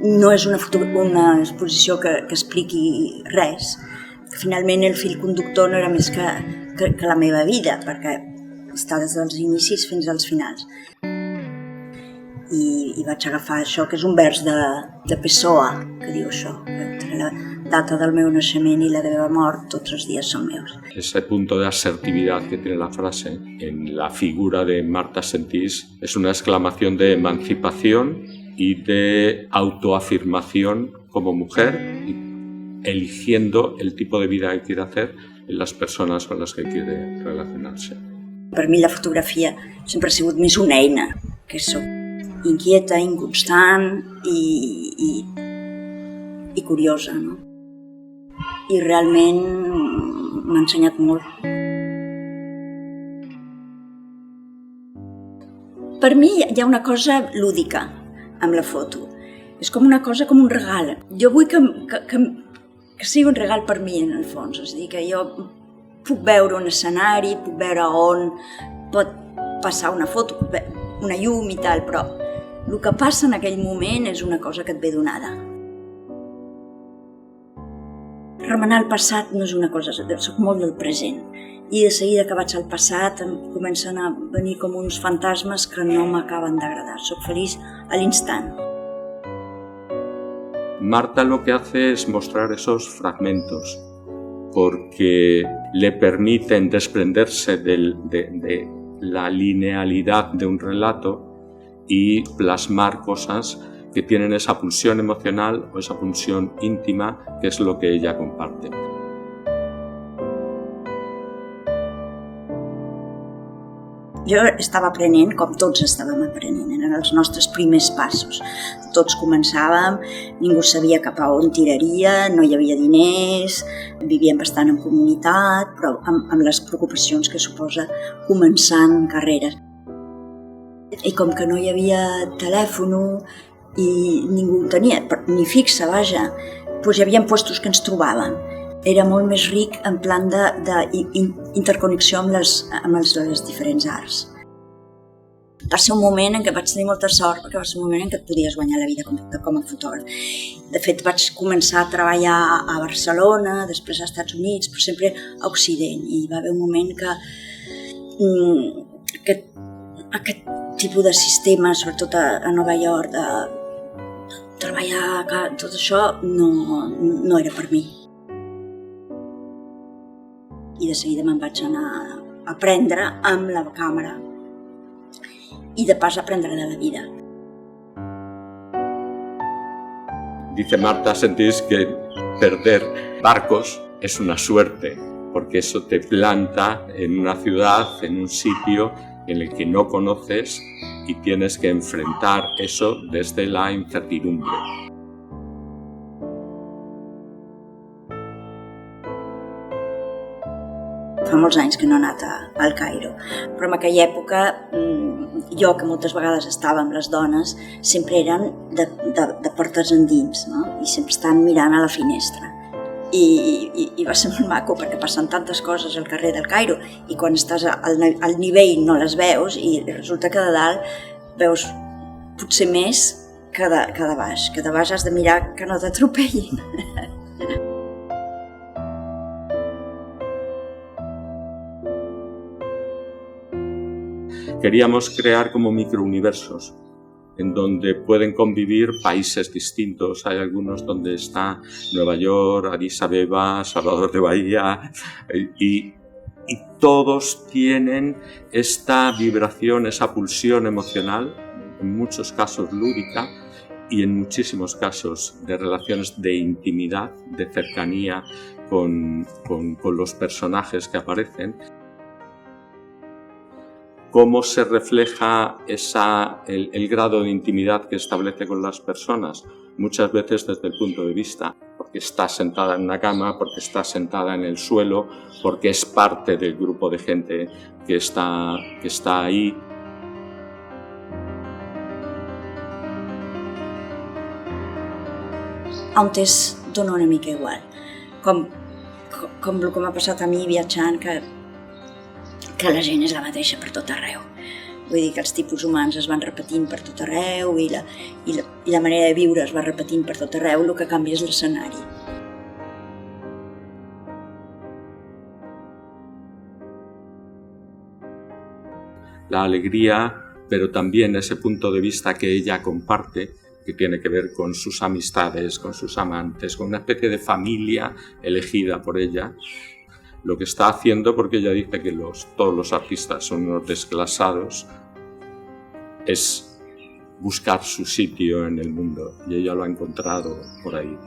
no és una exposició que expliqui res, que finalment el fil conductor no era més que la meva vida, perquè està des dels inicis fins als finals. I vaig agafar això, que és un vers de Pessoa, que diu això, que la data del meu naixement y la de mi mort, todos los días son meus. Ese punto de asertividad que tiene la frase en la figura de Marta Sentís es una exclamación de emancipación y de autoafirmación como mujer, eligiendo el tipo de vida que quiere hacer en las personas con las que quiere relacionarse. Per mi la fotografia sempre ha sigut més una eina, que soc inquieta, inconstant i curiosa, no? I realment m'ha ensenyat molt. Per mi hi ha una cosa lúdica amb la foto. És com una cosa, com un regal. Jo vull que sigui un regal per mi, en el fons. És a dir, que jo puc veure un escenari, puc veure on pot passar una foto, una llum i tal, però el que passa en aquell moment és una cosa que et ve donada. Remenar el passat no és una cosa, soc molt del present. I de seguida que vaig al passat em comencen a venir com uns fantasmes que no m'acaben d'agradar. Soc feliç a l'instant. Marta lo que hace es mostrar esos fragmentos porque le permiten desprenderse de la linealidad de un relato y plasmar cosas que tienen esa pulsión emocional o esa pulsión íntima, que es lo que ella comparte. Jo estava aprenent, com tots estàvem aprenent, eren els nostres primers passos. Tots començàvem, ningú sabia cap a on tiraria, no hi havia diners, vivíem bastant en comunitat, però amb les preocupacions que suposa començar en carreres. I com que no hi havia telèfon i ningú ho tenia, ni fixa, vaja, doncs hi havia puestos que ens trobàvem. Era molt més ric en plan d'interconnexió amb les diferents arts. Va ser un moment en què vaig tenir molta sort, perquè va ser un moment en què et podies guanyar la vida com a fotògraf. De fet, vaig començar a treballar a Barcelona, després als Estats Units, però sempre a Occident. I va haver un moment que aquest tipus de sistema, sobretot a Nova York, de treballar, tot això no era per mi. I de seguida me'n vaig anar a aprendre amb la càmera i de pas aprendre de la vida. Dice Marta Sentís que perder barcos es una suerte, porque eso te planta en una ciudad, en un sitio en el que no conoces y tienes que enfrentar eso desde la incertidumbre. Fa molts anys que no he anat al Caire, però en aquella època jo, que moltes vegades estava amb les dones, sempre eren de portes endins, no? I sempre estaven mirant a la finestra. I va ser molt maco perquè passen tantes coses al carrer del Caire i quan estàs al nivell no les veus i resulta que de dalt veus potser més que de baix. Que de baix has de mirar que no t'atropellin. Queríamos crear como microuniversos en donde pueden convivir países distintos. Hay algunos donde está Nueva York, Addis Abeba, Salvador de Bahía y todos tienen esta vibración, esa pulsión emocional, en muchos casos lúdica y en muchísimos casos de relaciones de intimidad, de cercanía con los personajes que aparecen. ¿Cómo se refleja el grado de intimidad que establece con las personas? Muchas veces desde el punto de vista, porque está sentada en una cama, porque está sentada en el suelo, porque es parte del grupo de gente que está ahí. On és, dona una mica igual. Com el que m'ha passat a mi viatjant, que la gent és la mateixa per tot arreu. Vull dir que els tipus humans es van repetint per tot arreu i la manera de viure es va repetint per tot arreu, el que canvia és l'escenari. La alegría, pero también ese punto de vista que ella comparte, que tiene que ver con sus amistades, con sus amantes, con una especie de familia elegida por ella, lo que está haciendo, porque ella dice que todos los artistas son unos desclasados, es buscar su sitio en el mundo, y ella lo ha encontrado por ahí.